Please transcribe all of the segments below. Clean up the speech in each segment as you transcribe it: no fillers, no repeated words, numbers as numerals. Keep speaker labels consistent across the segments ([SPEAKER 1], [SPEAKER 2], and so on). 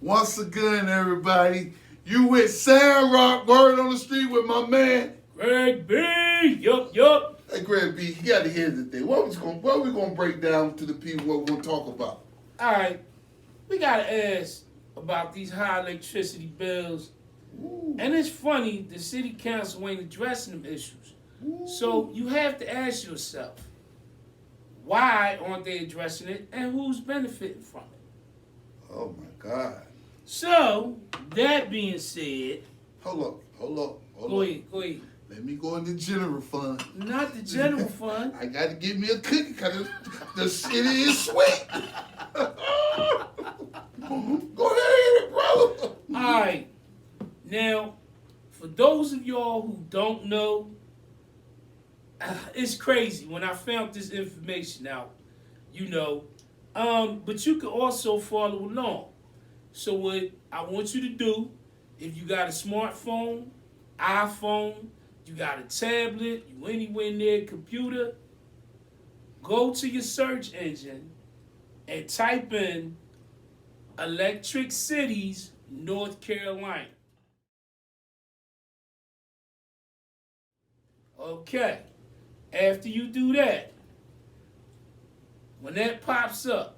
[SPEAKER 1] Once again, everybody, you with Sandrock, word on the street with my man.
[SPEAKER 2] Gregb, yup.
[SPEAKER 1] Hey, Gregb, you got to hear the thing. What we gonna break down to the people what we're gonna talk about?
[SPEAKER 2] All right, we gotta ask about these high electricity bills.
[SPEAKER 1] Ooh.
[SPEAKER 2] And it's funny, the city council ain't addressing them issues.
[SPEAKER 1] Ooh.
[SPEAKER 2] So you have to ask yourself, why aren't they addressing it and who's benefiting from it?
[SPEAKER 1] Oh my God.
[SPEAKER 2] So, that being said,
[SPEAKER 1] Hold up.
[SPEAKER 2] go ahead.
[SPEAKER 1] Let me go in the general fund.
[SPEAKER 2] Not the general fund.
[SPEAKER 1] I got to give me a cookie because the city is sweet. Go ahead, brother.
[SPEAKER 2] All right. Now, for those of y'all who don't know, it's crazy when I found this information out, but you can also follow along. So what I want you to do, if you got a smartphone, iPhone, you got a tablet, you anywhere near a computer, go to your search engine and type in Electric Cities, North Carolina. Okay. After you do that, when that pops up,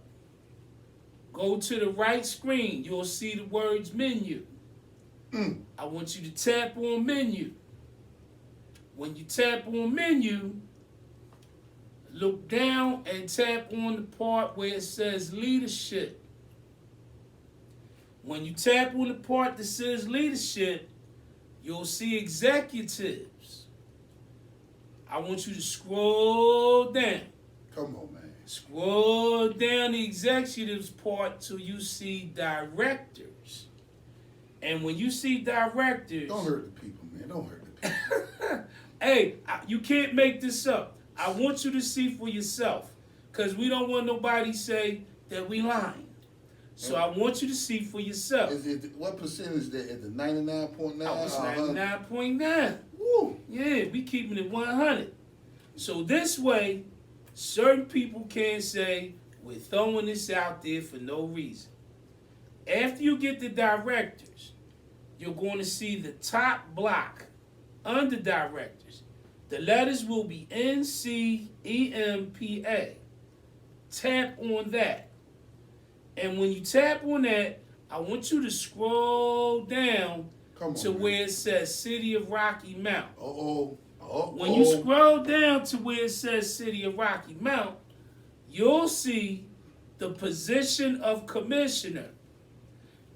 [SPEAKER 2] go to the right screen. You'll see the words menu. I want you to tap on menu. When you tap on menu, look down and tap on the part where it says leadership. When you tap on the part that says leadership, you'll see executives. I want you to scroll down.
[SPEAKER 1] Come on, man.
[SPEAKER 2] Scroll down the executives part till you see directors. And when you see directors...
[SPEAKER 1] Don't hurt the people, man. Don't hurt the people.
[SPEAKER 2] Hey, you can't make this up. I want you to see for yourself. Because we don't want nobody to say that we lying. So I want you to see for yourself.
[SPEAKER 1] What percentage is that? Is it 99.9?
[SPEAKER 2] Oh, it's 99.9.
[SPEAKER 1] Woo.
[SPEAKER 2] Yeah, we keeping it 100. So this way, certain people can't say, we're throwing this out there for no reason. After you get the directors, you're going to see the top block under directors. The letters will be NCEMPA. Tap on that. And when you tap on that, I want you to scroll down to where it says City of Rocky Mount. When you scroll down to where it says City of Rocky Mount, you'll see the position of commissioner.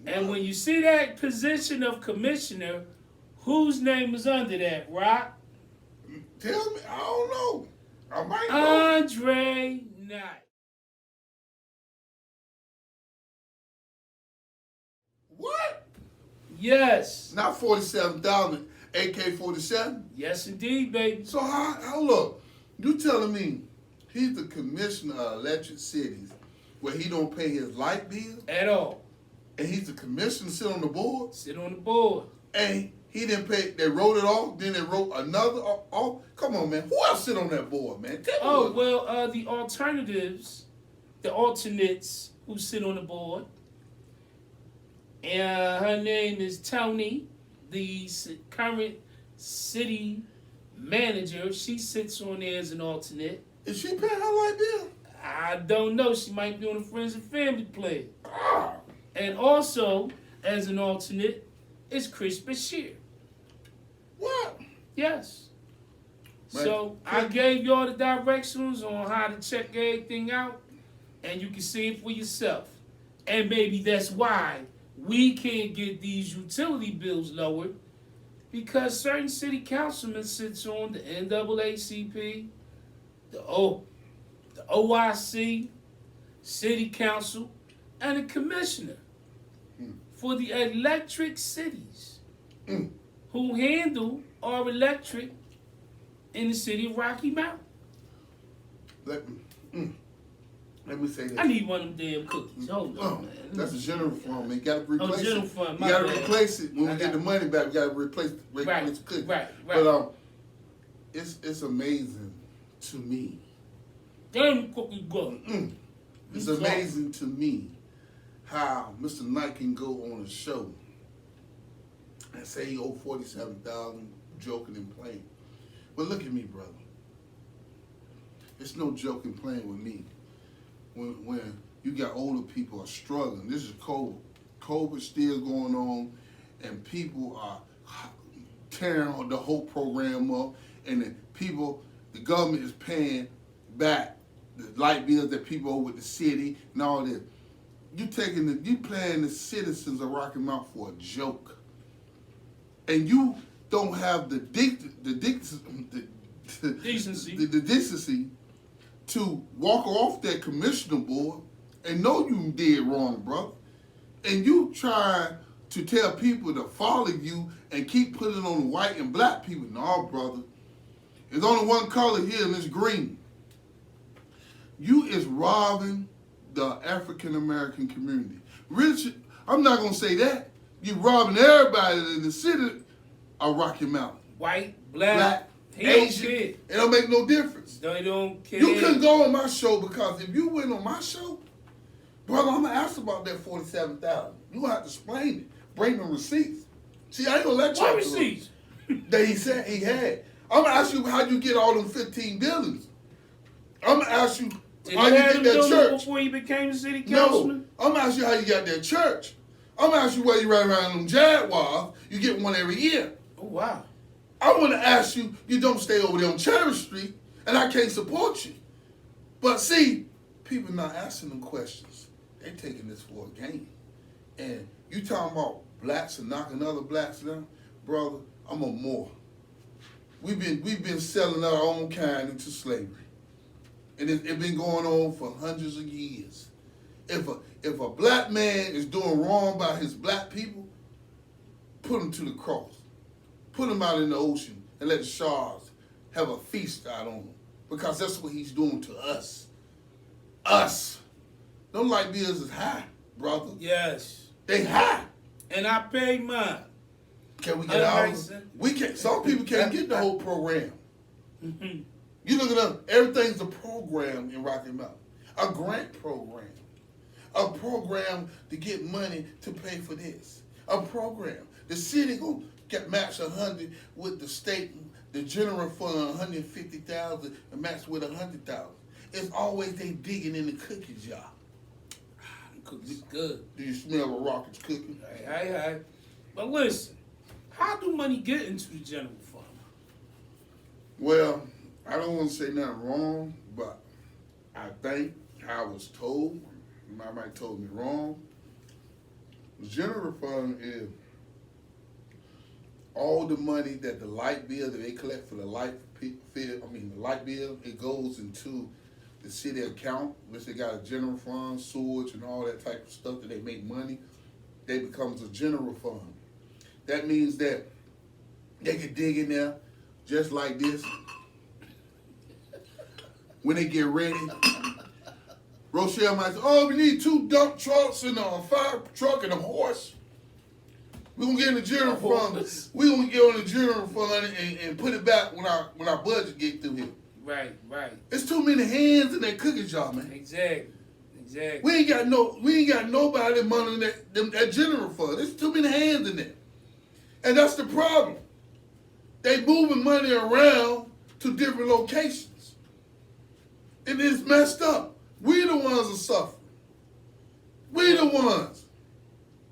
[SPEAKER 2] And when you see that position of commissioner, whose name is under that, Rock?
[SPEAKER 1] Tell me. I don't know. I might know.
[SPEAKER 2] Andre Knight.
[SPEAKER 1] What?
[SPEAKER 2] Yes.
[SPEAKER 1] Not 47,000, AK-47?
[SPEAKER 2] Yes, indeed, baby.
[SPEAKER 1] So how look, you telling me he's the commissioner of electric cities where he don't pay his light bill?
[SPEAKER 2] At all.
[SPEAKER 1] And he's the commissioner, sit on the board?
[SPEAKER 2] Sit on the board.
[SPEAKER 1] And he didn't pay, they wrote it off, then they wrote another off? Come on, man. Who else sit on that board, man?
[SPEAKER 2] The alternatives, the alternates who sit on the board, her name is Tony, the current city manager. She sits on there as an alternate.
[SPEAKER 1] Is she paying her light bill?
[SPEAKER 2] I don't know. She might be on the Friends and Family plan.
[SPEAKER 1] Ah.
[SPEAKER 2] And also, as an alternate, is Chris Bashir.
[SPEAKER 1] What?
[SPEAKER 2] Yes.
[SPEAKER 1] Man,
[SPEAKER 2] so I gave y'all the directions on how to check everything out, and you can see it for yourself. And maybe that's why we can't get these utility bills lowered, because certain city councilmen sits on the NAACP, the OIC, city council, and a commissioner for the electric cities who handle our electric in the city of Rocky Mount.
[SPEAKER 1] Let me say this.
[SPEAKER 2] I need one of them damn cookies. Hold on, man.
[SPEAKER 1] That's a general fund, man. You gotta replace
[SPEAKER 2] general
[SPEAKER 1] it.
[SPEAKER 2] fund,
[SPEAKER 1] You gotta replace it. When we get the money back, we gotta replace the cookie.
[SPEAKER 2] Right.
[SPEAKER 1] But it's amazing to me.
[SPEAKER 2] Damn cookie go.
[SPEAKER 1] It's amazing to me how Mr. Knight can go on a show and say he owed $47,000, joking and playing. But look at me, brother. It's no joking playing with me. When you got older people are struggling. This is COVID. COVID still going on, and people are tearing the whole program up, and the government is paying back the light bills that people owe with the city and all this. You playing the citizens of Rocky Mount for a joke, and you don't have the decency to walk off that commissioner board and know you did wrong, brother. And you try to tell people to follow you and keep putting on the white and black people. No, brother. There's only one color here, and it's green. You is robbing the African American community. Really, I'm not gonna say that. You're robbing everybody in the city of Rocky Mountain.
[SPEAKER 2] White, black, Asian.
[SPEAKER 1] It don't make no difference.
[SPEAKER 2] They don't care.
[SPEAKER 1] You couldn't go on my show, because if you went on my show, brother, I'm gonna ask about that $47,000. You gonna have to explain it. Bring them receipts. See, I ain't gonna let you.
[SPEAKER 2] What receipts?
[SPEAKER 1] That he said he had. I'm gonna ask you how you get all them 15 buildings. I'm gonna ask you how you get that church
[SPEAKER 2] before you became the city councilman.
[SPEAKER 1] No, I'm gonna ask you how you got that church. I'm gonna ask you where you ride around them Jaguars. You get one every year.
[SPEAKER 2] Oh wow.
[SPEAKER 1] I want to ask you. You don't stay over there on Cherry Street, and I can't support you. But see, people not asking them questions. They taking this for a game. And you talking about blacks and knocking other blacks down, brother? I'm a Moor. We've been selling our own kind into slavery, and it's been going on for hundreds of years. If a black man is doing wrong by his black people, put him to the cross, put him out in the ocean, and let the sharks have a feast out on him, because that's what he's doing to us. Us. Them light bills is high, brother.
[SPEAKER 2] Yes.
[SPEAKER 1] They high.
[SPEAKER 2] And I pay mine.
[SPEAKER 1] Can we get ours? We can't. Some people can't get the whole program.
[SPEAKER 2] Mm-hmm.
[SPEAKER 1] You look at them, everything's a program in Rocky Mountain. A grant program. A program to get money to pay for this. A program. The city gonna get matched 100 with the state, the general fund 150,000 and matched with 100,000. It's always they digging in the cookie jar.
[SPEAKER 2] Cookies good.
[SPEAKER 1] Do you smell a rocket's cooking?
[SPEAKER 2] Hey. But listen, how do money get into the general fund?
[SPEAKER 1] Well, I don't want to say nothing wrong, but I think I was told, my might told me wrong. The general fund is all the money that the light bill that they collect for the light bill, it goes into the city account, which they got a general fund, sewage, and all that type of stuff that they make money. They becomes a general fund. That means that they can dig in there just like this. When they get ready, Rochelle might say, "Oh, we need 2 dump trucks and a fire truck and a horse. We're gonna get in the general fund. We're gonna get on the general fund and put it back when our budget get through here."
[SPEAKER 2] Right.
[SPEAKER 1] It's too many hands in that cookie jar, man.
[SPEAKER 2] Exactly.
[SPEAKER 1] We ain't got nobody money in that general fund. There's too many hands in there. And that's the problem. They moving money around to different locations. And it's messed up. We the ones are suffering. We the ones.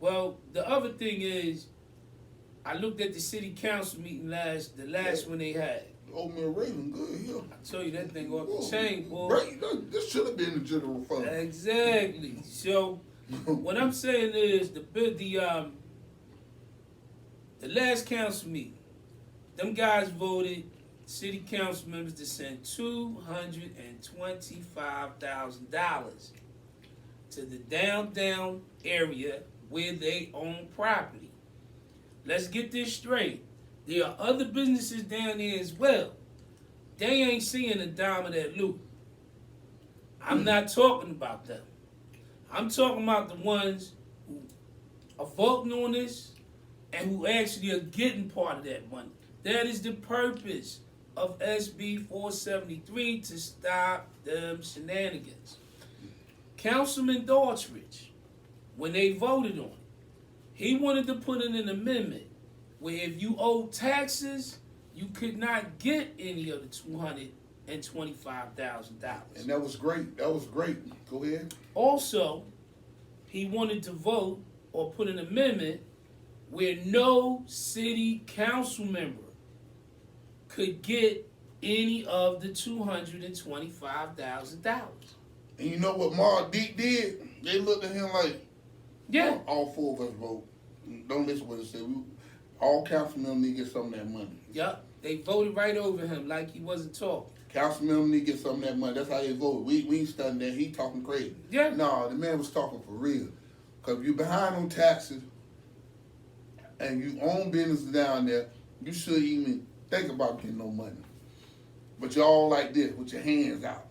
[SPEAKER 2] Well, the other thing is, I looked at the city council meeting the last one they had.
[SPEAKER 1] Oatmeal raisin good here.
[SPEAKER 2] I told you that thing off the chain, boy.
[SPEAKER 1] Right, this should have been the general fund.
[SPEAKER 2] Exactly. So what I'm saying is the last council meeting, them guys voted city council members to send $225,000 to the downtown area where they own property. Let's get this straight. There are other businesses down there as well. They ain't seeing a dime of that loot. I'm not talking about them. I'm talking about the ones who are voting on this and who actually are getting part of that money. That is the purpose of SB 473, to stop them shenanigans. Councilman Daughtridge, when they voted on it, he wanted to put in an amendment where if you owed taxes, you could not get any of the $225,000.
[SPEAKER 1] And that was great. That was great. Go ahead.
[SPEAKER 2] Also, he wanted to vote or put an amendment where no city council member could get any of the $225,000.
[SPEAKER 1] And you know what Mark Deep did? They looked at him like,
[SPEAKER 2] yeah,
[SPEAKER 1] all four of us vote. Don't listen to what it said. All council members need to get some of that money.
[SPEAKER 2] Yep. They voted right over him like he wasn't talking.
[SPEAKER 1] Council members need to get some of that money. That's how they voted. We ain't studying that. He talking crazy.
[SPEAKER 2] Yeah.
[SPEAKER 1] No, the man was talking for real. Because if you behind on taxes and you own business down there, you shouldn't even think about getting no money. But you're all like this with your hands out.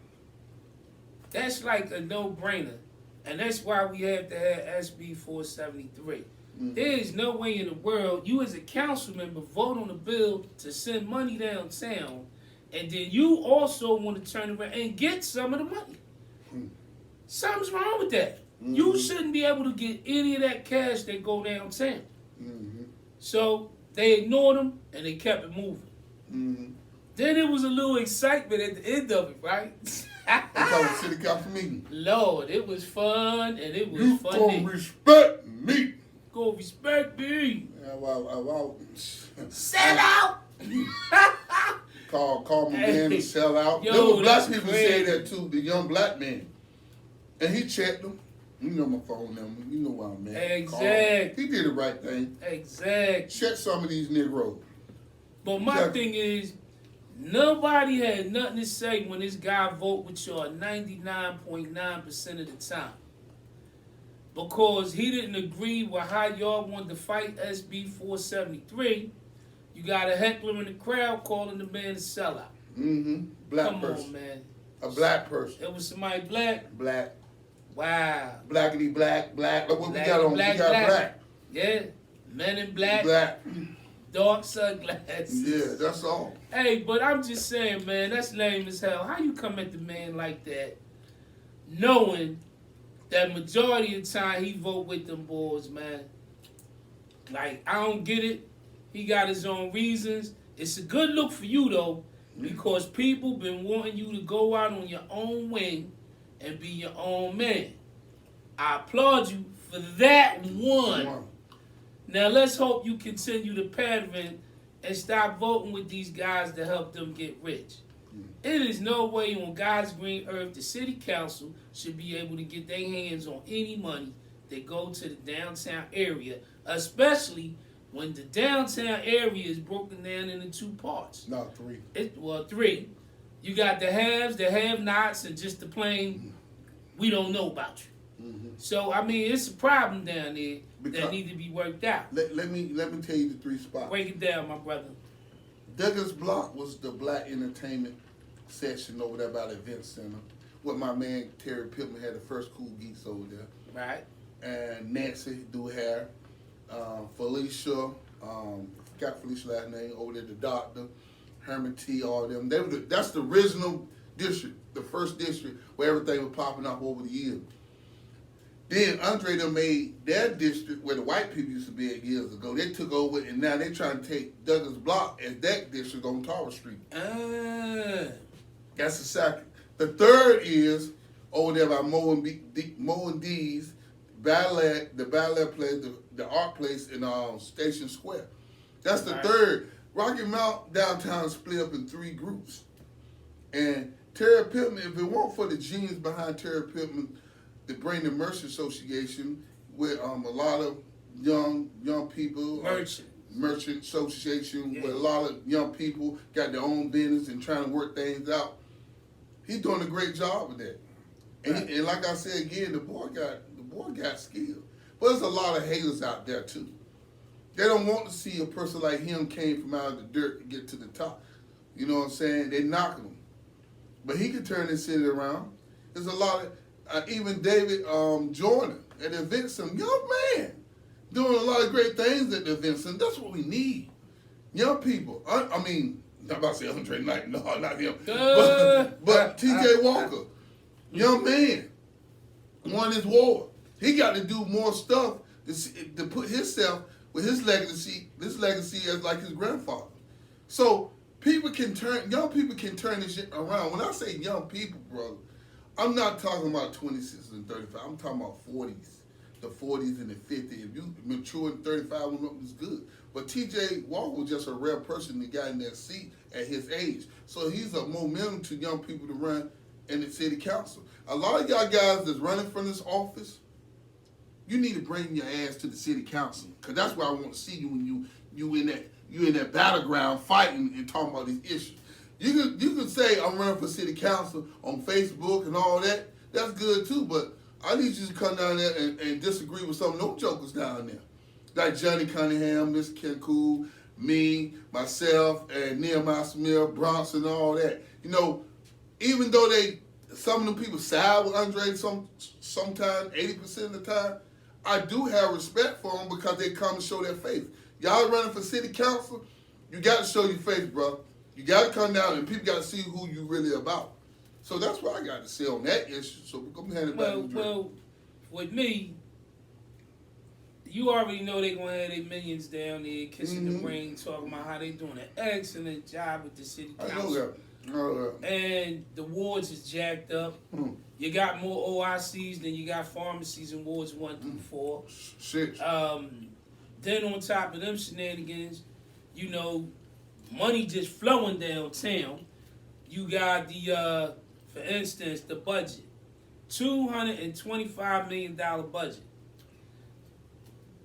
[SPEAKER 2] That's like a no-brainer. And that's why we have to have SB 473. Mm-hmm. There is no way in the world you as a council member vote on a bill to send money downtown, and then you also want to turn around and get some of the money. Mm-hmm. Something's wrong with that. Mm-hmm. You shouldn't be able to get any of that cash that go downtown. Mm-hmm. So they ignored them and they kept it moving. Mm-hmm. Then it was a little excitement at the end of it, right?
[SPEAKER 1] That's how the city council meeting.
[SPEAKER 2] Lord, it was fun and it was
[SPEAKER 1] you
[SPEAKER 2] funny.
[SPEAKER 1] You gonna respect me.
[SPEAKER 2] Go respect me.
[SPEAKER 1] Sell out. Call my man to sell out. There were black people say that too, the young black man. And he checked them. You know my phone number. You know where I'm at.
[SPEAKER 2] Exactly.
[SPEAKER 1] He did the right thing.
[SPEAKER 2] Exactly.
[SPEAKER 1] Check some of these Negroes.
[SPEAKER 2] But my thing is, nobody had nothing to say when this guy vote with y'all 99.9% of the time. Because he didn't agree with how y'all wanted to fight SB 473. You got a heckler in the crowd calling the man a sellout.
[SPEAKER 1] Mm-hmm. Black
[SPEAKER 2] Come
[SPEAKER 1] person.
[SPEAKER 2] on, man.
[SPEAKER 1] A black person.
[SPEAKER 2] It was somebody black?
[SPEAKER 1] Black.
[SPEAKER 2] Wow.
[SPEAKER 1] Blackity black. Look what
[SPEAKER 2] black,
[SPEAKER 1] we got on.
[SPEAKER 2] Black,
[SPEAKER 1] we got black.
[SPEAKER 2] Yeah. Men in black.
[SPEAKER 1] Black.
[SPEAKER 2] Dark sunglasses.
[SPEAKER 1] Yeah, that's all.
[SPEAKER 2] Hey, but I'm just saying, man, that's lame as hell. How you come at the man like that, knowing that majority of the time he vote with them boys, man? Like, I don't get it. He got his own reasons. It's a good look for you, though, because people been wanting you to go out on your own wing and be your own man. I applaud you for that one. Now, let's hope you continue the pattern and stop voting with these guys to help them get rich. It is no way on God's green earth the city council should be able to get their hands on any money that go to the downtown area, especially when the downtown area is broken down into two parts.
[SPEAKER 1] No, three.
[SPEAKER 2] Three. You got the haves, the have-nots, and just the plain, we don't know about you. Mm-hmm. So, I mean, it's a problem down there that need to be worked out.
[SPEAKER 1] Let me tell you the three spots.
[SPEAKER 2] Break it down, my brother.
[SPEAKER 1] Douglas Block was the black entertainment section over there by the event center. With my man Terry Pittman had the first Cool Geeks over there.
[SPEAKER 2] Right. And
[SPEAKER 1] Nancy do hair. Felicia, forgot Felicia's last name, over there, the doctor, Herman T, all of them. That's the original district, the first district where everything was popping up over the years. Then Andre them made their district where the white people used to be at years ago. They took over and now they're trying to take Douglas Block as that district on Tower Street. That's the second. The third is over there by Mo and D's ballet, the ballet place, the art place in Station Square. That's the third. Rocky Mount downtown is split up in three groups. And Terry Pittman, if it weren't for the genius behind Terry Pittman, to bring the Merchant Association with a lot of young people. Merchant Association with a lot of young people got their own business and trying to work things out. He's doing a great job with that. And like I said again, the boy got skill. But there's a lot of haters out there too. They don't want to see a person like him came from out of the dirt to get to the top. You know what I'm saying? They knocking him. But he can turn this city around. There's a lot of even David Jordan at the event center, young man, doing a lot of great things at the event center. That's what we need. Young people. I mean, not about to say Andre Knight, no, not him. But T.J. Walker, young man, won his war. He got to do more stuff to put himself with his legacy. This legacy as like his grandfather. So young people can turn this shit around. When I say young people, brother, I'm not talking about 26 and 35. I'm talking about 40s, the 40s and the 50s. If you mature in 35, it's good. But T.J. Walker was just a rare person that got in that seat at his age. So he's a momentum to young people to run in the city council. A lot of y'all guys that's running from this office, you need to bring your ass to the city council, because that's where I want to see you when you in that battleground fighting and talking about these issues. You could say I'm running for city council on Facebook and all that. That's good too, but I need you to come down there and disagree with some of those jokers down there. Like Johnny Cunningham, Miss Ken Cool, me, myself, and Nehemiah Smith, Bronson, and all that. You know, even though some of them people side with Andre sometimes, 80% of the time, I do have respect for them because they come and show their face. Y'all running for city council, you got to show your face, bro. You got to come down and people got to see who you really about. So that's what I got to say on that issue. So we're going to hand it back to Dre.
[SPEAKER 2] Well, with me, you already know they're going to have their millions down there kissing the ring, talking about how they doing an excellent job with the city council.
[SPEAKER 1] I know that.
[SPEAKER 2] And the wards is jacked up. You got more OICs than you got pharmacies in wards 1 through 4.
[SPEAKER 1] 6.
[SPEAKER 2] Then on top of them shenanigans, you know, money just flowing downtown. You got the, for instance, the budget. $225 million budget.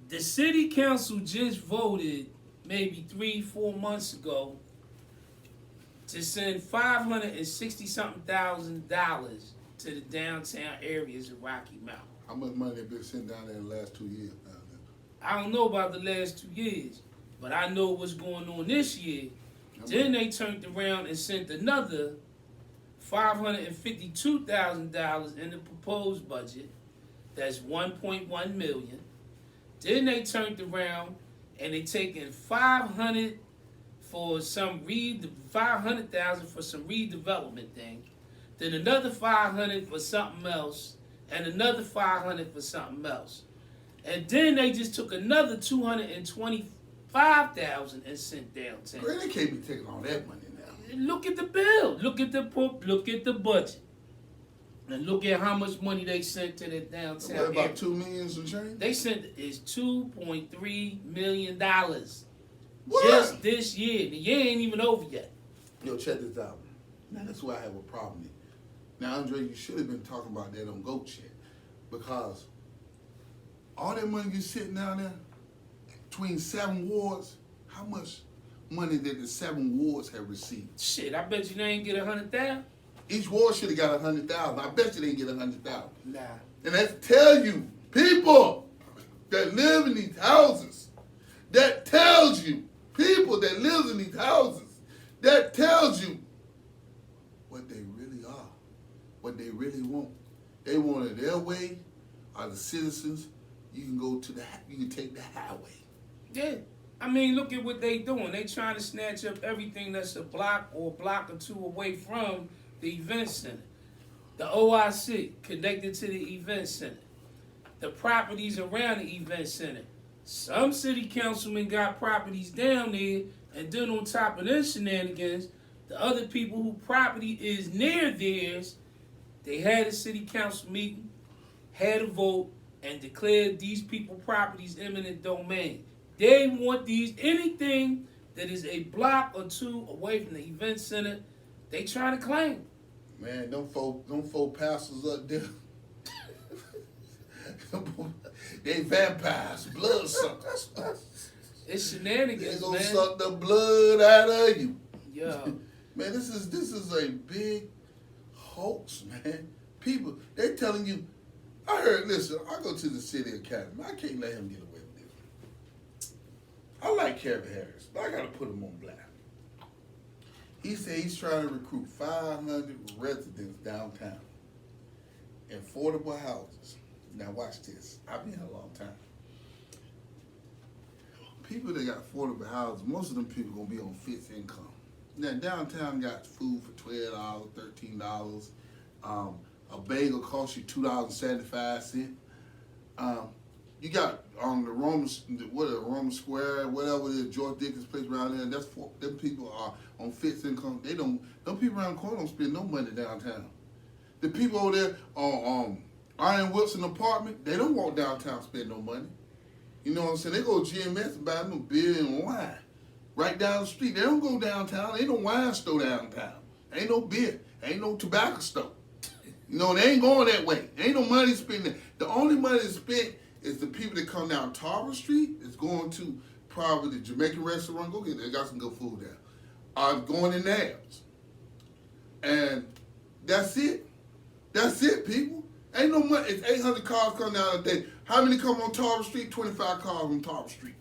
[SPEAKER 2] The city council just voted maybe 3-4 months ago to send $560-something thousand to the downtown areas of Rocky Mount.
[SPEAKER 1] How much money they been sent down there in the last 2 years down there?
[SPEAKER 2] I don't know about the last 2 years, but I know what's going on this year. Then they turned around and sent another $552,000 in the proposed budget. That's $1.1 million. Then they turned around and they taken $500,000 for some redevelopment thing. Then another $500,000 for something else, and another $500,000 for something else. And then they just took another $225,000 and sent downtown.
[SPEAKER 1] They can't be taking all that money now.
[SPEAKER 2] Look at the bill. Look at the budget. And look at how much money they sent to the downtown.
[SPEAKER 1] What, about $2 million and change?
[SPEAKER 2] They sent is $2.3 million.
[SPEAKER 1] What?
[SPEAKER 2] Just this year. The year ain't even over yet.
[SPEAKER 1] Yo, check this out. Now that's why I have a problem here. Now, Andre, you should have been talking about that on Goat Shit, because all that money you sitting down there between 7 wards, how much money did the 7 wards have received?
[SPEAKER 2] Shit, I bet you they ain't get $100,000.
[SPEAKER 1] Each ward should have got $100,000. I bet you they didn't get $100,000.
[SPEAKER 2] Nah.
[SPEAKER 1] And that tell you, people that live in these houses, that tells you, people that live in these houses, that tells you what they really are, what they really want. They want it their way, are the citizens. You can take the highway.
[SPEAKER 2] Yeah. I mean, look at what they doing. They trying to snatch up everything that's a block or or 2 away from the event center. The OIC connected to the event center. The properties around the event center. Some city councilmen got properties down there, and then on top of this shenanigans, the other people whose property is near theirs, they had a city council meeting, had a vote, and declared these people properties eminent domain. They want anything that is a block or 2 away from the event center, they trying to claim.
[SPEAKER 1] Man, them folk pastors up there, they vampires, blood suckers.
[SPEAKER 2] It's shenanigans,
[SPEAKER 1] They gonna
[SPEAKER 2] man.
[SPEAKER 1] suck the blood out of you.
[SPEAKER 2] Yeah.
[SPEAKER 1] Man, this is a big hoax, man. People, they telling you. Listen, I go to the city academy. I can't let him get away with this. I like Kevin Harris, but I gotta put him on blast. He said he's trying to recruit 500 residents downtown, affordable houses. Now watch this. I've been here a long time. People that got affordable houses, most of them people gonna be on fixed income. Now downtown got food for $12, $13. A bagel costs you $2.75. You got the Roman Square, whatever it is, George Dickens place around there. Them people are on fixed income. Them people around the corner don't spend no money downtown. The people over there on Iron Wilson apartment, they don't walk downtown spend no money. You know what I'm saying? They go to GMS and buy them a beer and wine right down the street. They don't go downtown. Ain't no wine store downtown. Ain't no beer. Ain't no tobacco store. You know, they ain't going that way. Ain't no money spent. The only money spent is the people that come down Tarver Street. Is going to probably the Jamaican restaurant. Go get it. They got some good food there. Going in Nabs. And that's it. That's it, people. Ain't no money. It's 800 cars come down a day. How many come on Tarver Street? 25 cars on Tarver Street.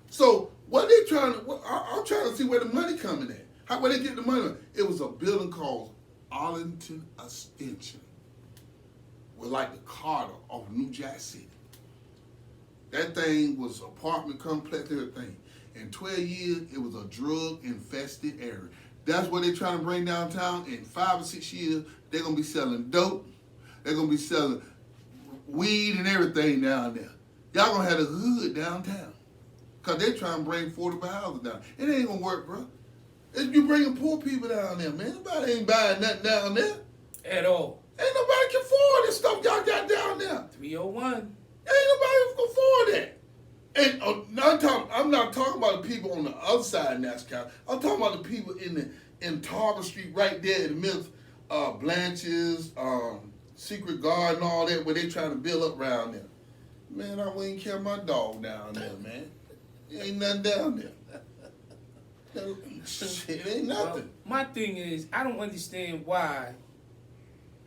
[SPEAKER 1] So what they trying to? I'm trying to see where the money coming at. Where they get the money? It was a building called Arlington Extension. Was like the Carter of New Jack City. That thing was apartment complex, everything. In 12 years, it was a drug-infested area. That's what they're trying to bring downtown. In 5 or 6 years, they're going to be selling dope. They're going to be selling weed and everything down there. Y'all going to have the hood downtown. Because they're trying to bring affordable houses down. It ain't going to work, bro. You bringing poor people down there, man. Nobody ain't buying nothing down there.
[SPEAKER 2] At all.
[SPEAKER 1] Ain't nobody can afford this stuff y'all got down there.
[SPEAKER 2] 301.
[SPEAKER 1] Ain't nobody can afford that. And I'm not talking about the people on the other side of NASCAR. I'm talking about the people in Tarver Street right there in the middle of Blanche's, Secret Garden, all that, where they trying to build up around there. Man, I wouldn't carry my dog down there, man. Ain't nothing down there. Shit, ain't nothing.
[SPEAKER 2] Well, my thing is, I don't understand why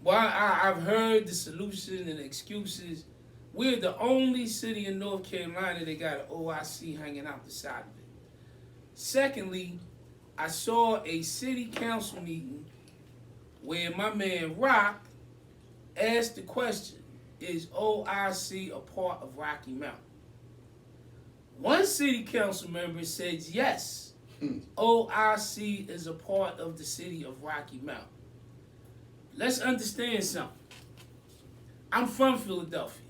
[SPEAKER 2] I've heard the solution and excuses. We're the only city in North Carolina that got an OIC hanging out the side of it. Secondly, I saw a city council meeting where my man Rock asked the question, is OIC a part of Rocky Mountain? One city council member said yes, OIC is a part of the city of Rocky Mountain. Let's understand something. I'm from Philadelphia.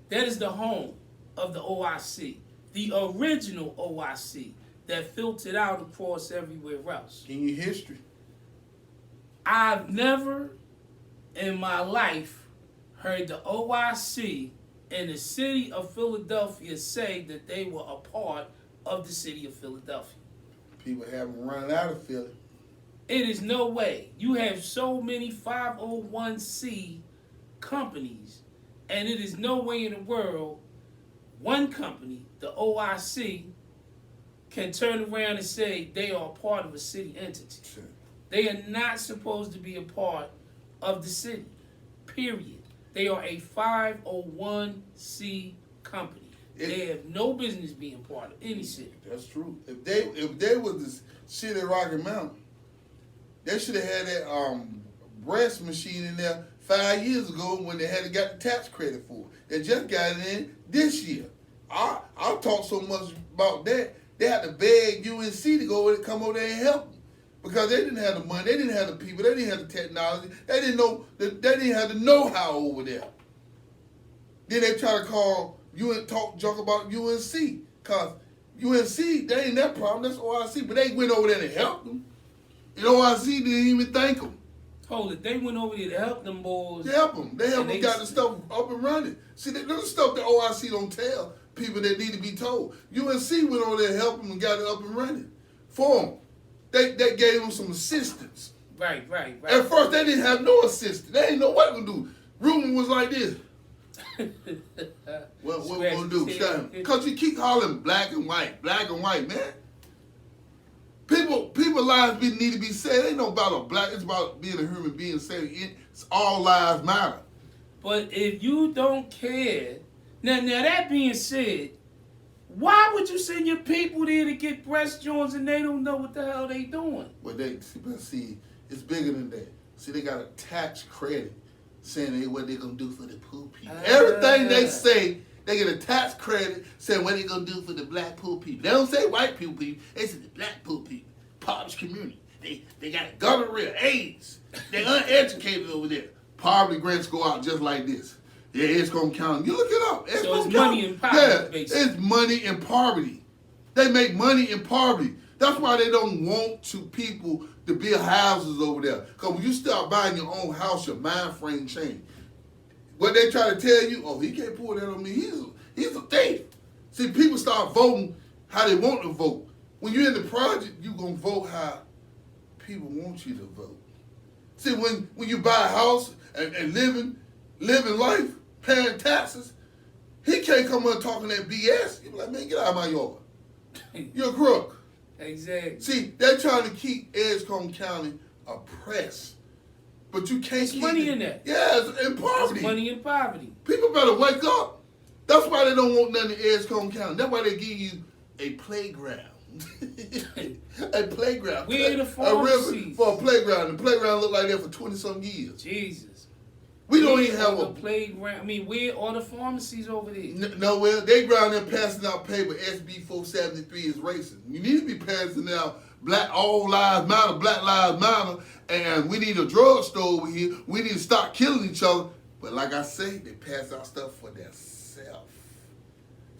[SPEAKER 2] That is the home of the OIC, the original OIC that filtered out across everywhere else.
[SPEAKER 1] In your history.
[SPEAKER 2] I've never in my life heard the OIC in the city of Philadelphia say that they were a part of the city of Philadelphia.
[SPEAKER 1] People haven't run out of Philly.
[SPEAKER 2] It is no way. You have so many 501c companies, and it is no way in the world one company, the OIC, can turn around and say they are a part of a city entity. Sure. They are not supposed to be a part of the city, period. They are a 501c company. They have no business being part of any city.
[SPEAKER 1] That's true. If they was the city of Rocky Mountain, they should have had that breast machine in there 5 years ago when they had got the tax credit for it. They just got it in this year. I talk so much about that. They had to beg UNC to go over and come over there and help them because they didn't have the money, they didn't have the people, they didn't have the technology, they didn't have the know-how over there. Then they try to call talk junk about UNC because UNC, they ain't that problem. That's OIC, but they went over there to help them. And OIC didn't even thank them.
[SPEAKER 2] Hold it, they went over there to help them boys.
[SPEAKER 1] They help them. They help them got the stuff up and running. See, there's stuff that OIC don't tell people that need to be told. UNC went over there to help them and got it up and running for them. They gave them some assistance.
[SPEAKER 2] Right.
[SPEAKER 1] At first, they didn't have no assistance. They didn't know what to do. Ruben was like this. What we gonna do? Because you keep calling black and white, man. People lives need to be saved. It ain't no about a black. It's about being a human being saved. It's all lives matter.
[SPEAKER 2] But if you don't care, now that being said, why would you send your people there to get breast joints and they don't know what the hell they doing?
[SPEAKER 1] Well, see, it's bigger than that. See, they got a tax credit saying what they're gonna do for the poor people. Everything they say, they get a tax credit saying what they're gonna do for the black poor people. They don't say white people. They say the black poor people, poverty community. They got gonorrhea, AIDS. They uneducated over there. Poverty grants go out just like this. Yeah, Edgecombe County. You look it up.
[SPEAKER 2] So it's money in poverty,
[SPEAKER 1] yeah,
[SPEAKER 2] basically.
[SPEAKER 1] It's money in poverty. They make money in poverty. That's why they don't want people to build houses over there. Because when you start buying your own house, your mind frame change. What they try to tell you, oh, he can't pull that on me. He's a thief. See, people start voting how they want to vote. When you're in the project, you're going to vote how people want you to vote. See, when you buy a house and living life, paying taxes, he can't come up talking that BS. You be like, man, get out of my yard. You're a crook.
[SPEAKER 2] Exactly.
[SPEAKER 1] See, they're trying to keep Edgecombe County oppressed. But you can't keep
[SPEAKER 2] money in that.
[SPEAKER 1] Yeah, it's in poverty.
[SPEAKER 2] It's money in poverty.
[SPEAKER 1] People better wake up. That's why they don't want nothing in Edgecombe County. That's why they give you a playground. A playground.
[SPEAKER 2] Where the pharmacies?
[SPEAKER 1] For a playground. The playground look like that for 20-some years.
[SPEAKER 2] Jesus.
[SPEAKER 1] We don't even have a
[SPEAKER 2] playground. I mean, where are the pharmacies over there?
[SPEAKER 1] Nowhere. They ground there passing out paper. SB 473 is racist. You need to be passing out all lives matter, Black Lives Matter, and we need a drugstore over here. We need to stop killing each other. But like I say, they pass out stuff for themselves.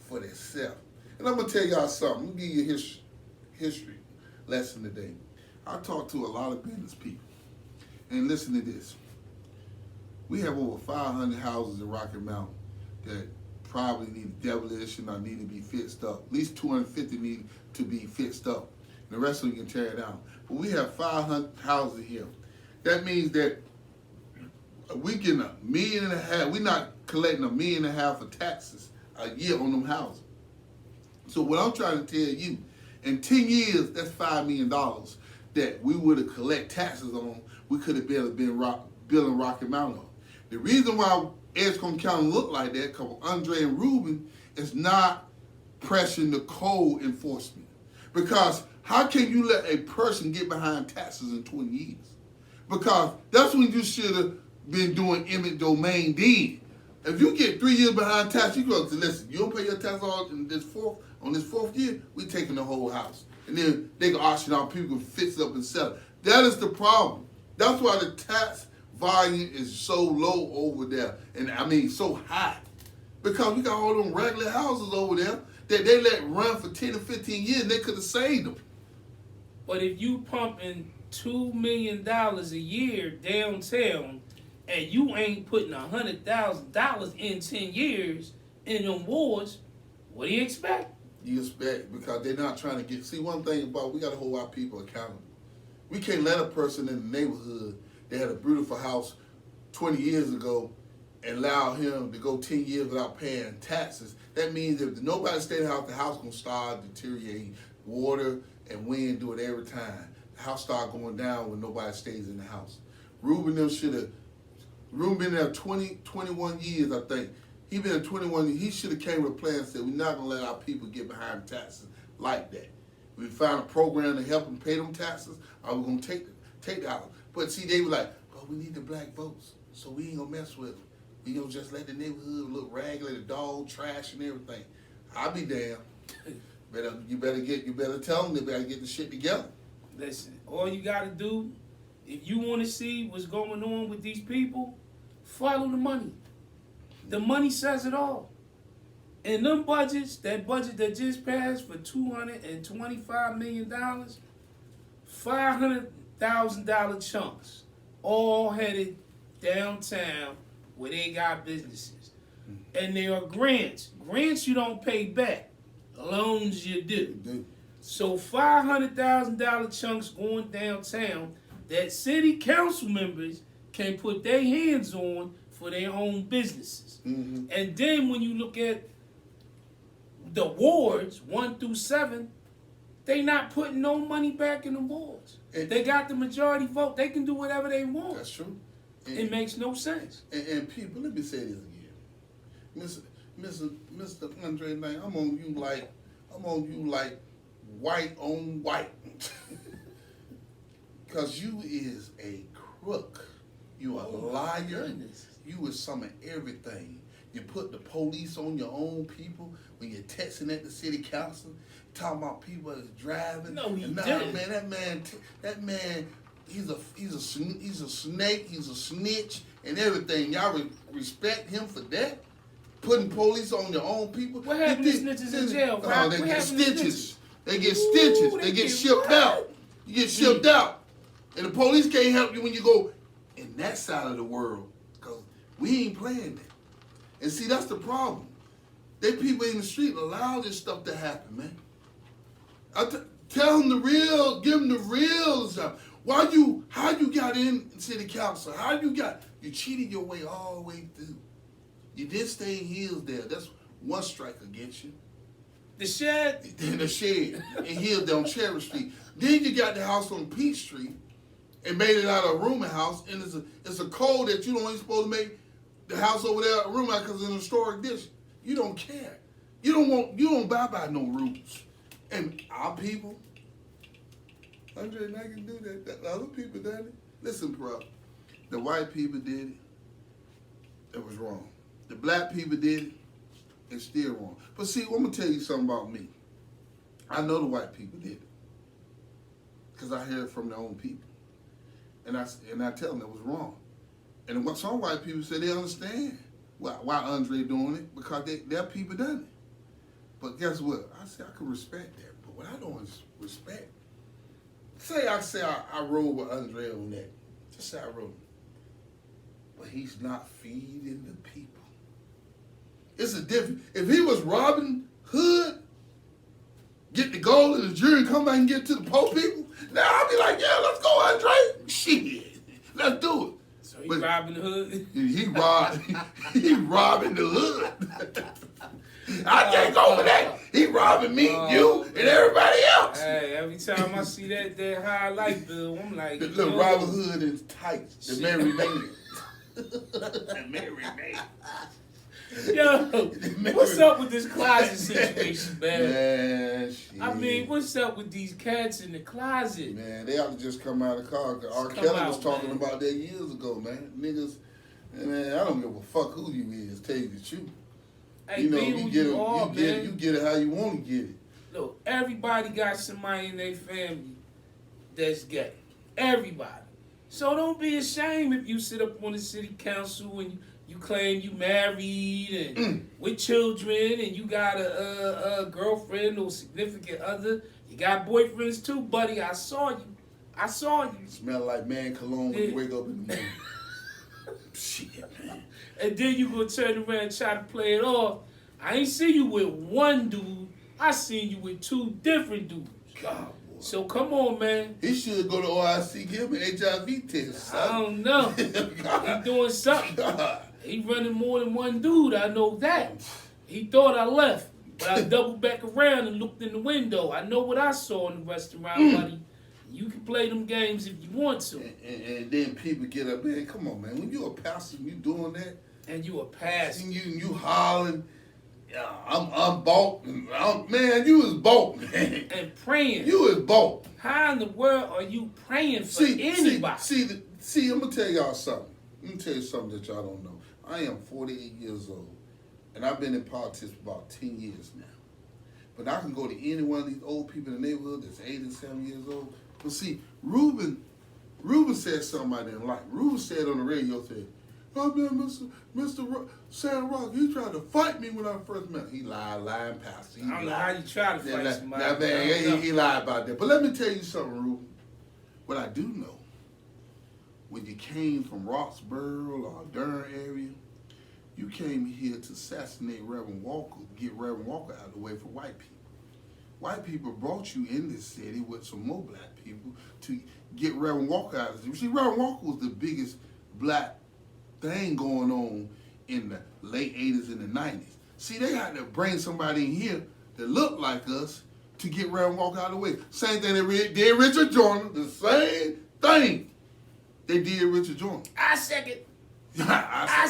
[SPEAKER 1] For themselves. And I'm going to tell y'all something. I'm going to give you a history lesson today. I talk to a lot of business people. And listen to this. We have over 500 houses in Rocky Mountain that probably need demolition or need to be fixed up. At least 250 need to be fixed up. And the rest of them can tear it down. But we have 500 houses here. That means that we getting $1.5 million. We're not collecting $1.5 million of taxes a year on them houses. So what I'm trying to tell you, in 10 years, that's $5 million that we would have collect taxes on. We could have been building Rocky Mountain on. The reason why Edgecombe County look like that, because Andre and Ruben is not pressing the code enforcement. Because how can you let a person get behind taxes in 20 years? Because that's when you should have been doing eminent domain then. If you get 3 years behind tax, you go to listen, you don't pay your tax on this fourth year, we taking the whole house. And then they can auction out, people can fix it up and sell it. That is the problem. That's why the tax volume is so low over there. And I mean so high. Because we got all them regular houses over there that they let run for 10 or 15 years and they could have saved them.
[SPEAKER 2] But if you pumping $2 million a year downtown and you ain't putting $100,000 in 10 years in them wards, what do you expect?
[SPEAKER 1] You expect, because they're not trying to get, see one thing about, we got to hold our people accountable. We can't let a person in the neighborhood that had a beautiful house 20 years ago and allow him to go 10 years without paying taxes. That means if nobody stays in the house going to start deteriorating. Water and wind do it every time. The house start going down when nobody stays in the house. Ruben been there 21 years, I think. He been there 21 years. He should have came with a plan and said, we're not going to let our people get behind taxes like that. We found a program to help them pay them taxes, or we're going to take the house. But see, they were like, well, we need the black votes, so we ain't going to mess with them. We going to just let the neighborhood look ragged, the dog, trash, and everything. I'll be damned. You better tell them they better get the shit together.
[SPEAKER 2] Listen, all you got to do, if you want to see what's going on with these people, follow the money. The money says it all. And them budgets, that budget that just passed for $225 million, $500,000 chunks, all headed downtown where they got businesses. And there are grants. Grants you don't pay back. Loans you do. So $500,000 chunks going downtown that city council members can put their hands on for their own businesses. Mm-hmm. And then when you look at the wards 1 through 7, they not putting no money back in the wards. They got the majority vote. They can do whatever they want.
[SPEAKER 1] That's true.
[SPEAKER 2] It makes no sense.
[SPEAKER 1] And people, let me say this again, Mr. Andre Knight, I'm on you like white on white, because you is a crook. You a liar.
[SPEAKER 2] Goodness.
[SPEAKER 1] You is some of everything. You put the police on your own people when you're texting at the city council, talking about people that's driving.
[SPEAKER 2] No, he
[SPEAKER 1] didn't. Man, that man, he's a snake. He's a snitch. and everything. Y'all respect him for that? Putting police on your own people?
[SPEAKER 2] What happened to snitches in jail, Rock?
[SPEAKER 1] They
[SPEAKER 2] what
[SPEAKER 1] get stitches. They get
[SPEAKER 2] Ooh,
[SPEAKER 1] stitches. They get shipped out. You get shipped out. And the police can't help you when you go in that side of the world. Because we ain't playing that. And see, that's the problem. They people in the street allow this stuff to happen, man. Tell them the real, give them the real stuff. How you got in city council? You cheated your way all the way through. You did stay in Hillsdale. That's one strike against you.
[SPEAKER 2] The shed?
[SPEAKER 1] The shed in Hillsdale on Cherry Street. Then you got the house on Peach Street and made it out of a rooming house. And it's a code that you don't even supposed to make the house over there a room out because it's an historic district. You don't care. You don't buy by no rules. And our people, Andre and I can do that. The other people done it. Listen, bro. The white people did it. It was wrong. The black people did it. It's still wrong. But see, I'm going to tell you something about me. I know the white people did it. Because I heard it from their own people. And I tell them it was wrong. And what some white people say they understand why Andre doing it. Because their people done it. But guess what? I say I can respect that. But what I don't respect, I rode with Andre on that. Just say I rode. But he's not feeding the people. It's a difference. If he was Robin Hood, get the gold and the jury and come back and get to the poor people, now I'll be like, yeah, let's go, Andre. Shit, let's do it.
[SPEAKER 2] So he robbing the hood?
[SPEAKER 1] He robbing the hood. I can't go for that. He robbing me, you, and everybody else.
[SPEAKER 2] Hey, every time I see that highlight bill, I'm like,
[SPEAKER 1] the little Robin Hood in tights, the Mary Maid. The Mary Maid.
[SPEAKER 2] Yo, what's up with this closet situation, man?
[SPEAKER 1] Man, shit.
[SPEAKER 2] I mean, what's up with these cats in the closet?
[SPEAKER 1] Man, they ought to just come out of the car. R. Kelly was talking about that years ago, man. Niggas, man, I don't give a fuck who you is, tell you the truth.
[SPEAKER 2] Hey,
[SPEAKER 1] you know,
[SPEAKER 2] you
[SPEAKER 1] get it how you want to get it.
[SPEAKER 2] Look, everybody got somebody in their family that's gay. Everybody. So don't be ashamed if you sit up on the city council and you claim you married and with children and you got a girlfriend or significant other. You got boyfriends too, buddy. I saw you.
[SPEAKER 1] Smell like man cologne when you wake up in the morning. Shit, man.
[SPEAKER 2] And then you gonna turn around and try to play it off. I ain't see you with one dude. I seen you with two different dudes.
[SPEAKER 1] God, boy.
[SPEAKER 2] So come on, man.
[SPEAKER 1] He should go to OIC, give him an HIV test.
[SPEAKER 2] I don't know. He doing something. God. He running more than one dude. I know that. He thought I left, but I doubled back around and looked in the window. I know what I saw in the restaurant, buddy. You can play them games if you want to.
[SPEAKER 1] And then people get up there. Come on, man. When you a pastor, you doing that.
[SPEAKER 2] And you a pastor.
[SPEAKER 1] And you hollering. I'm bought. Man, you is bought, man.
[SPEAKER 2] And praying.
[SPEAKER 1] You is bought.
[SPEAKER 2] How in the world are you praying for anybody?
[SPEAKER 1] See, I'm going to tell y'all something. Let me tell you something that y'all don't know. I am 48 years old, and I've been in politics for about 10 years now. But I can go to any one of these old people in the neighborhood that's 87 years old. But see, Ruben said something I didn't like. Ruben said on the radio, oh man, Mr. Sam Rock, he tried to fight me when I first met him. He lying pastor.
[SPEAKER 2] I don't know how you try to fight somebody.
[SPEAKER 1] Now, man, he lied about that. But let me tell you something, Ruben. What I do know, when you came from Roxborough or Durham area, you came here to assassinate Reverend Walker, get Reverend Walker out of the way for white people. White people brought you in this city with some more black people to get Reverend Walker out of the city. See, Reverend Walker was the biggest black thing going on in the late 80s and the 90s. See, they had to bring somebody in here that looked like us to get Reverend Walker out of the way. Same thing they did Richard Joyner, the same thing they did Richard Joyner.
[SPEAKER 2] I second.
[SPEAKER 1] I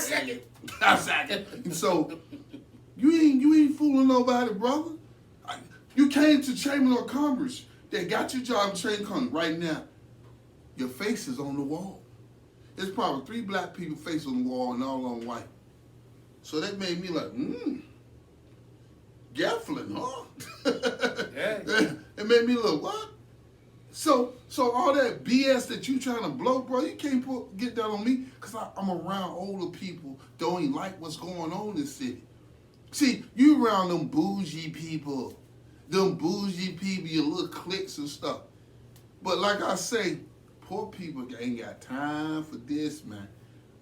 [SPEAKER 1] second. So you ain't fooling nobody, brother. You came to Chamber of Congress. They got your job in Chamber of Congress right now. Your face is on the wall. There's probably 3 black people face on the wall and all on white. So that made me like, Gafflin, huh?
[SPEAKER 2] Yeah.
[SPEAKER 1] It made me look, what? So So all that BS that you trying to blow, bro, you can't get that on me because I'm around older people that don't even like what's going on in this city. See, you around them bougie people, your little cliques and stuff. But like I say, poor people ain't got time for this, man.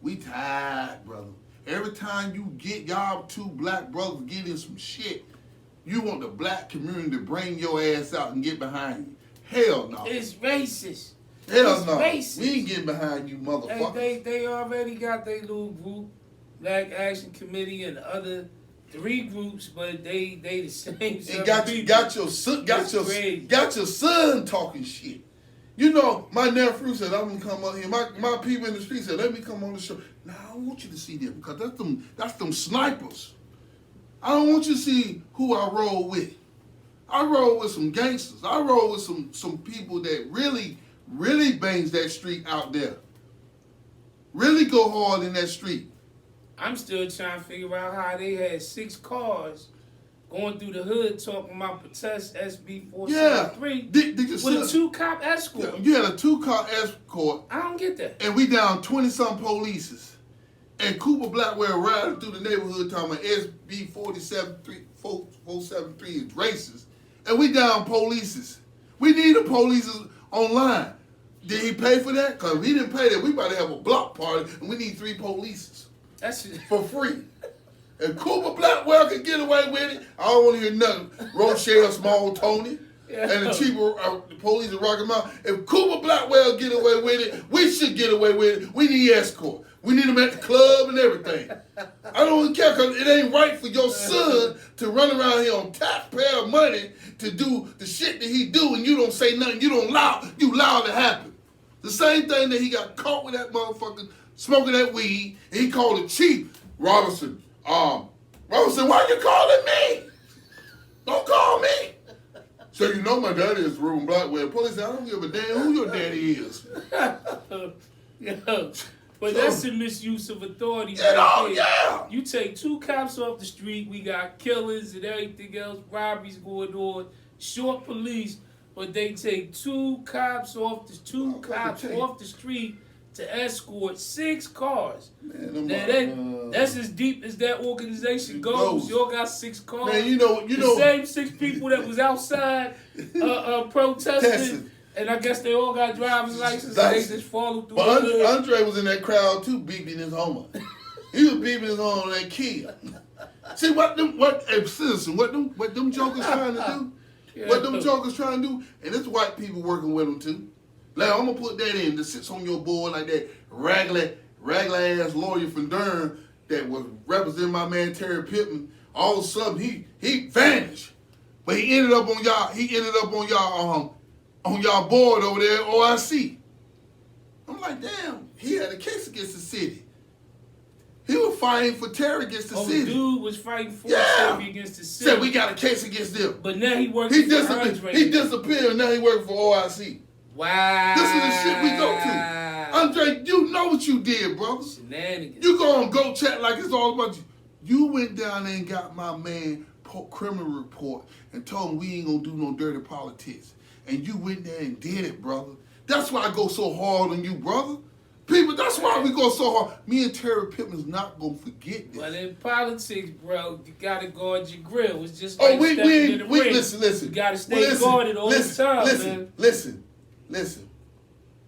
[SPEAKER 1] We tired, brother. Every time you get y'all two black brothers get in some shit, you want the black community to bring your ass out and get behind you. Hell no.
[SPEAKER 2] It's racist.
[SPEAKER 1] Hell no.
[SPEAKER 2] Racist.
[SPEAKER 1] We ain't getting behind you, motherfucker.
[SPEAKER 2] Hey, they already got their little group, Black Action Committee and other 3 groups, but they the same.
[SPEAKER 1] And got your son talking shit. You know, my nephew said, I'm gonna come up here. My people in the street said, let me come on the show. Now I don't want you to see them because that's them snipers. I don't want you to see who I roll with. I roll with some gangsters. I roll with some people that really bangs that street out there. Really go hard in that street.
[SPEAKER 2] I'm still trying to figure out how they had 6 cars going through the hood talking about protest SB 473 with a 2-cop escort.
[SPEAKER 1] You had a 2-car escort.
[SPEAKER 2] I don't get that.
[SPEAKER 1] And we down 20-some polices. And Cooper Blackwell riding through the neighborhood talking about SB 473 is racist. And we down polices. We need the polices online. Did he pay for that? Because if he didn't pay that, we about to have a block party and we need 3 polices.
[SPEAKER 2] That's
[SPEAKER 1] for free. If Cooper Blackwell can get away with it, I don't want to hear nothing. Rochelle, Small Tony, and the cheaper police in Rocky Mountain. If Cooper Blackwell get away with it, we should get away with it. We need escort. We need them at the club and everything. I don't care because it ain't right for your son to run around here on taxpayer money to do the shit that he do and you don't say nothing. You allow it happen. The same thing that he got caught with that motherfucker smoking that weed and he called the chief, Robinson. Robinson, why you calling me? Don't call me. So you know my daddy is Ruben Blackwell. Police said, I don't give a damn who your daddy is.
[SPEAKER 2] But that's a misuse of authority. You take 2 cops off the street, we got killers and everything else, robberies going on, short police, but they take 2 cops off the street to escort 6 cars. Man, that's as deep as that organization goes. Y'all got 6 cars.
[SPEAKER 1] Man, you know
[SPEAKER 2] the same 6 people that was outside protesting. And I guess they all got driver's licenses. And they just follow through.
[SPEAKER 1] But Andre was in that crowd too, beeping his homer. He was beeping his horn on that kid. See what them jokers trying to do?
[SPEAKER 2] Yeah.
[SPEAKER 1] What them jokers trying to do? And it's white people working with them too. Like I'm gonna put that in that sits on your board like that regular ass lawyer from Durham that was representing my man Terry Pittman. All of a sudden he vanished, but he ended up on y'all board over there at OIC. I'm like, damn, he had a case against the city. He was fighting for terror against the city.
[SPEAKER 2] The dude was fighting for terror against the city.
[SPEAKER 1] Said we got a case against them.
[SPEAKER 2] But now he working for Andre.
[SPEAKER 1] He disappeared and now he working for OIC.
[SPEAKER 2] Wow.
[SPEAKER 1] This is the shit we go to. Andre, you know what you did, brothers.
[SPEAKER 2] Shenanigans.
[SPEAKER 1] You go on Go Chat like it's all about you. You went down there and got my man criminal report and told him we ain't gonna do no dirty politics. And you went there and did it, brother. That's why I go so hard on you, brother. People, that's why we go so hard. Me and Terry Pittman's not gonna forget this.
[SPEAKER 2] But in politics, bro, you gotta guard your grill. It's just like stepping in the ring.
[SPEAKER 1] Listen.
[SPEAKER 2] You gotta stay guarded all the time, man.
[SPEAKER 1] Listen.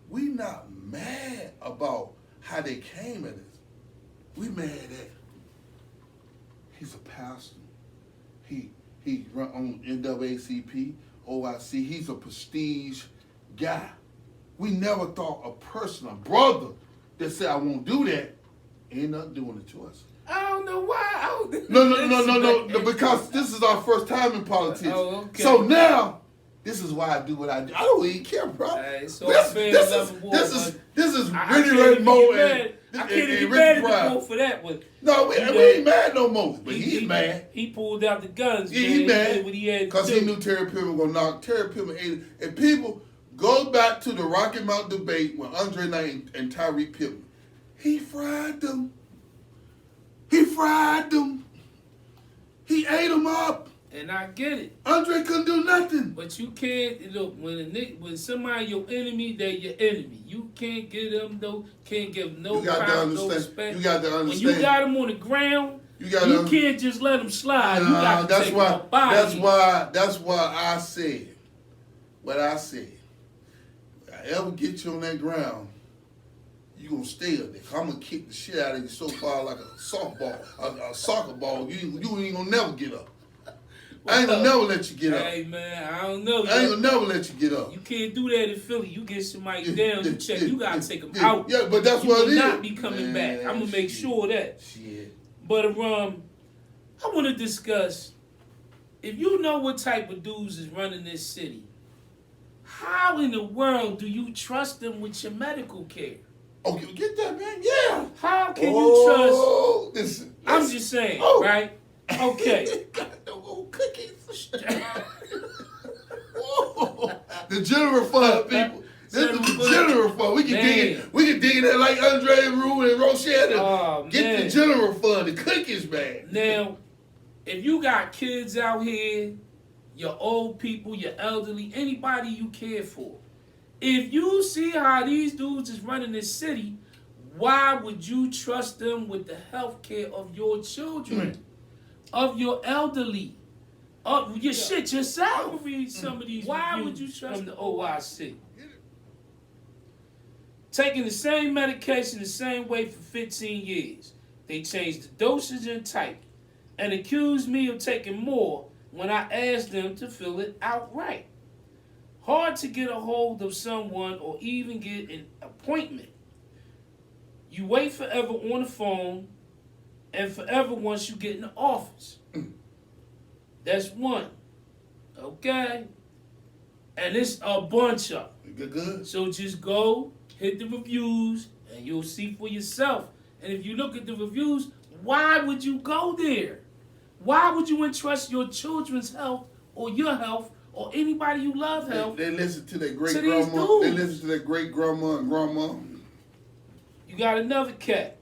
[SPEAKER 1] We not mad about how they came at us. We mad at he's a pastor. He run on NAACP, OIC. He's a prestige guy. We never thought a person, a brother, that said I won't do that, end up doing it to us.
[SPEAKER 2] I don't know why.
[SPEAKER 1] No, because this is our first time in politics.
[SPEAKER 2] Oh, okay.
[SPEAKER 1] So now, this is why I do what I do. I don't even care, bro.
[SPEAKER 2] This
[SPEAKER 1] is really Mo and
[SPEAKER 2] I can't even be mad at Mo for that one.
[SPEAKER 1] No, we ain't mad no more. But he's mad.
[SPEAKER 2] He pulled out the guns.
[SPEAKER 1] Yeah, he mad because he knew Terry Pittman was going to knock. Terry Pittman ate it. And people, go back to the Rocky Mountain debate with Andre Knight and Tyreek Pittman. He fried them. He ate them up.
[SPEAKER 2] And I get it.
[SPEAKER 1] Andre couldn't do nothing.
[SPEAKER 2] But you can't look when somebody your enemy, they're your enemy. You can't give them can't give no power, no respect.
[SPEAKER 1] You got to understand.
[SPEAKER 2] When you got them on the ground, you can't just let them slide. You got to take them up
[SPEAKER 1] That's why I said what I said. If I ever get you on that ground, you gonna stay up there. I'm gonna kick the shit out of you so far like a softball, a soccer ball. You ain't gonna never get up. I ain't gonna never let you get up.
[SPEAKER 2] Hey man, I don't know.
[SPEAKER 1] I ain't gonna never let you get up.
[SPEAKER 2] You can't do that in Philly. You get somebody down, you check. You gotta take them out.
[SPEAKER 1] Yeah, but that's what it is.
[SPEAKER 2] You will not be coming back. I'm gonna make sure of that.
[SPEAKER 1] Shit.
[SPEAKER 2] But I want to discuss. If you know what type of dudes is running this city, how in the world do you trust them with your medical care?
[SPEAKER 1] Okay, get that, man. Yeah.
[SPEAKER 2] How can you trust?
[SPEAKER 1] Listen.
[SPEAKER 2] I'm just saying, right? Okay.
[SPEAKER 1] Got no old cookies. The general fund, people. This is the general fund. We can dig in there like Andre Rue and Rochelle. Get the general fund, the cookies, man.
[SPEAKER 2] Now, if you got kids out here, your old people, your elderly, anybody you care for, if you see how these dudes is running this city, why would you trust them with the health care of your children, of your elderly, of your shit yourself? Read some of these. Why would you trust from the OIC? Taking the same medication the same way for 15 years. They changed the dosage and type and accused me of taking more when I asked them to fill it outright. Hard to get a hold of someone or even get an appointment. You wait forever on the phone and forever once you get in the office. That's one. Okay? And it's a bunch of them.
[SPEAKER 1] Good.
[SPEAKER 2] So just go, hit the reviews, and you'll see for yourself. And if you look at the reviews, why would you go there? Why would you entrust your children's health or your health or anybody you love health?
[SPEAKER 1] They listen to their great grandma. They listen to their great grandma and grandma. You
[SPEAKER 2] got another cat.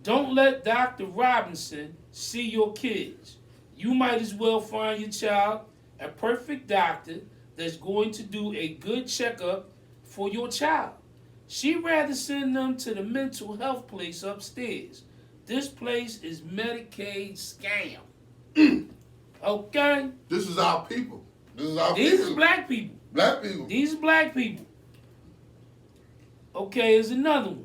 [SPEAKER 2] Don't let Dr. Robinson see your kids. You might as well find your child a perfect doctor that's going to do a good checkup for your child. She'd rather send them to the mental health place upstairs. This place is Medicaid scam. Okay?
[SPEAKER 1] This is our people.
[SPEAKER 2] These is black people.
[SPEAKER 1] Black people.
[SPEAKER 2] These are black people. Okay, here's another one.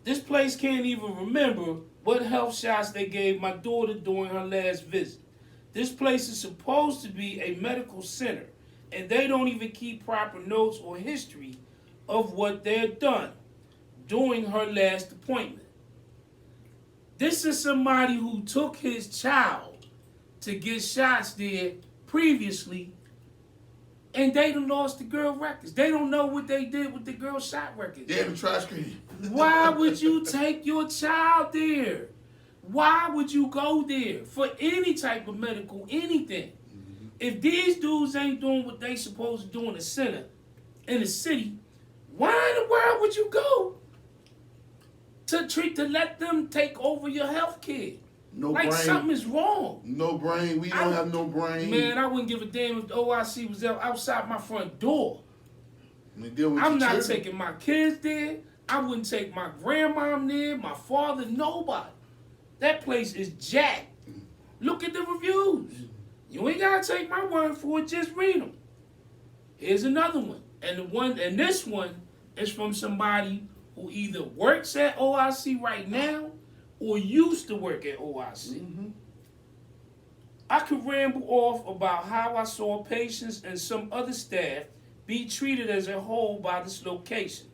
[SPEAKER 2] This place can't even remember what health shots they gave my daughter during her last visit. This place is supposed to be a medical center, and they don't even keep proper notes or history of what they've done during her last appointment. This is somebody who took his child to get shots there previously, and they done lost the girl records. They don't know what they did with the girl shot records.
[SPEAKER 1] They in the trash can.
[SPEAKER 2] Why would you take your child there? Why would you go there for any type of medical anything? Mm-hmm. If these dudes ain't doing what they supposed to do in the center, in the city, why in the world would you go to let them take over your health care?
[SPEAKER 1] No
[SPEAKER 2] like
[SPEAKER 1] brain.
[SPEAKER 2] Something is wrong.
[SPEAKER 1] No brain. We don't have no brain.
[SPEAKER 2] Man, I wouldn't give a damn if the OIC was outside my front door. I'm not taking my kids there. I wouldn't take my grandmom there, my father, nobody. That place is jacked. Look at the reviews. You ain't gotta take my word for it, just read them. Here's another one. And this one is from somebody who either works at OIC right now or used to work at OIC. Mm-hmm. I could ramble off about how I saw patients and some other staff be treated as a whole by this location.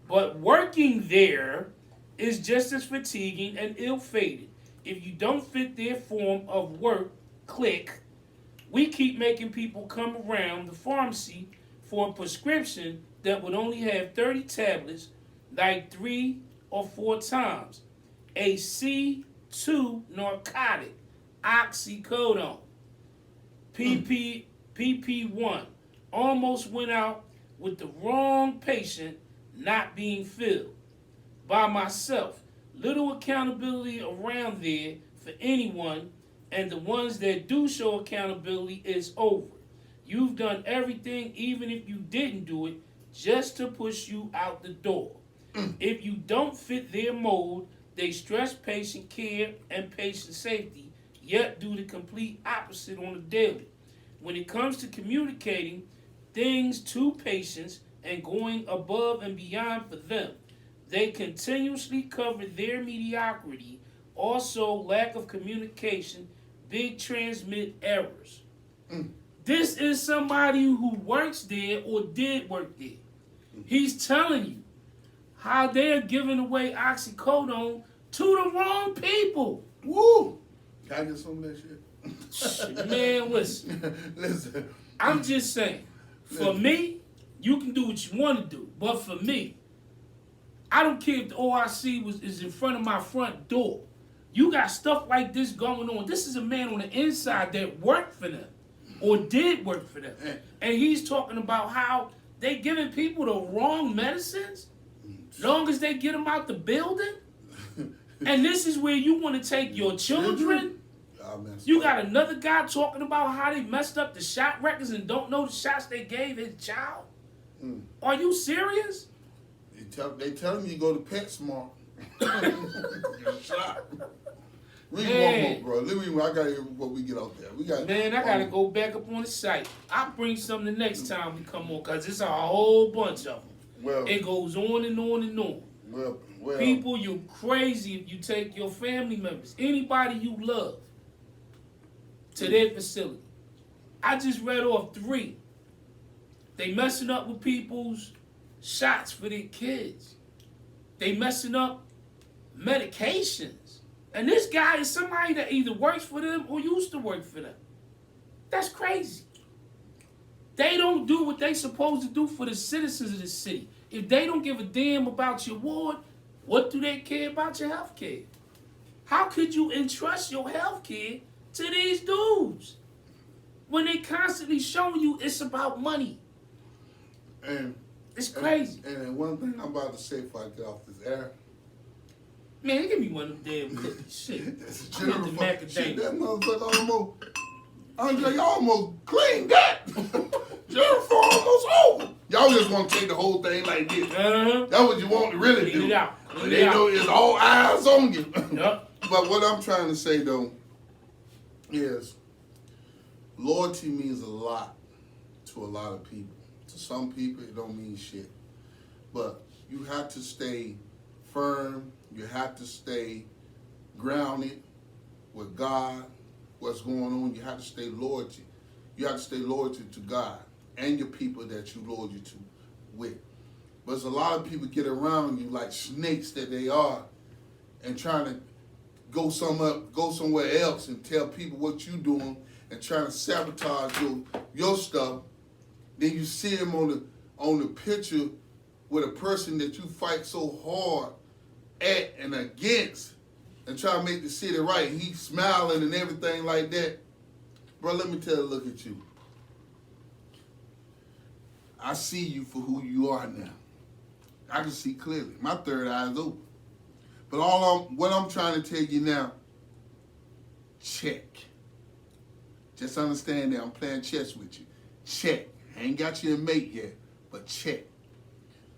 [SPEAKER 2] But working there is just as fatiguing and ill-fated. If you don't fit their form of work, click. We keep making people come around the pharmacy for a prescription that would only have 30 tablets, like 3 or 4 times. A C2 narcotic, oxycodone, PP1, almost went out with the wrong patient not being filled. By myself, little accountability around there for anyone and the ones that do show accountability is over. You've done everything, even if you didn't do it, just to push you out the door. If you don't fit their mold, they stress patient care and patient safety, yet do the complete opposite on the daily. When it comes to communicating things to patients and going above and beyond for them, they continuously cover their mediocrity, also lack of communication, big transmit errors. This is somebody who works there or did work there. He's telling you how they're giving away oxycodone to the wrong people.
[SPEAKER 1] Woo! Can I get some of that shit?
[SPEAKER 2] Man, listen.
[SPEAKER 1] Listen.
[SPEAKER 2] I'm just saying, for me, you can do what you want to do. But for me, I don't care if the OIC is in front of my front door. You got stuff like this going on. This is a man on the inside that worked for them or did work for them. And he's talking about how they giving people the wrong medicines long as they get them out the building. And this is where you want to take your children. You got another guy talking about how they messed up the shot records and don't know the shots they gave his child. Are you serious?
[SPEAKER 1] They tell me you go to PetSmart. Shot. Read one more, bro. I gotta hear what we get out there.
[SPEAKER 2] Man, I gotta go back up on the site. I'll bring something the next time we come on, cause it's a whole bunch of them.
[SPEAKER 1] Well,
[SPEAKER 2] it goes on and on and on.
[SPEAKER 1] Well,
[SPEAKER 2] people, you're crazy if you take your family members, anybody you love, to their facility. I just read off 3. They messing up with people's shots for their kids. They messing up medications. And this guy is somebody that either works for them or used to work for them. That's crazy. They don't do what they supposed to do for the citizens of the city. If they don't give a damn about your ward, what do they care about your health care? How could you entrust your health care to these dudes when they constantly showing you it's about money?
[SPEAKER 1] And
[SPEAKER 2] it's crazy.
[SPEAKER 1] And one thing I'm about to say before I get off this air.
[SPEAKER 2] Man, give me one of them damn cookies. Shit.
[SPEAKER 1] That's
[SPEAKER 2] I want the macadamia.
[SPEAKER 1] Shit, that motherfucker almost, Andre, y'all almost cleaned that. Jennifer almost over. Y'all just want to take the whole thing like this. That's what you want to really do.
[SPEAKER 2] Clean it out.
[SPEAKER 1] But they know it's all eyes on you.
[SPEAKER 2] Yep.
[SPEAKER 1] But what I'm trying to say, though, is loyalty means a lot to a lot of people. To some people, it don't mean shit. But you have to stay firm. You have to stay grounded with God, what's going on. You have to stay loyal. You have to stay loyal to God and your people that you loyal to with. But there's a lot of people get around you like snakes that they are and trying to go somewhere else and tell people what you doing and trying to sabotage your stuff. Then you see him on the picture with a person that you fight so hard at and against and try to make the city right. He's smiling and everything like that. Bro, let me look at you. I see you for who you are now. I can see clearly. My third eye is open. But what I'm trying to tell you now, check. Just understand that I'm playing chess with you. Check. I ain't got you a mate yet, but check.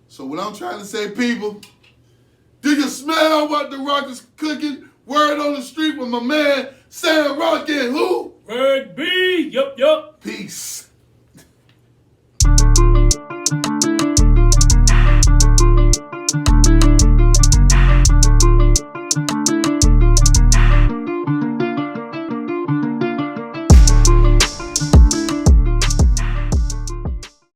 [SPEAKER 1] So what I'm trying to say, people, do you smell what the Rock is cooking? Word on the street with my man Sam Rock and who?
[SPEAKER 2] Gregb. Yup.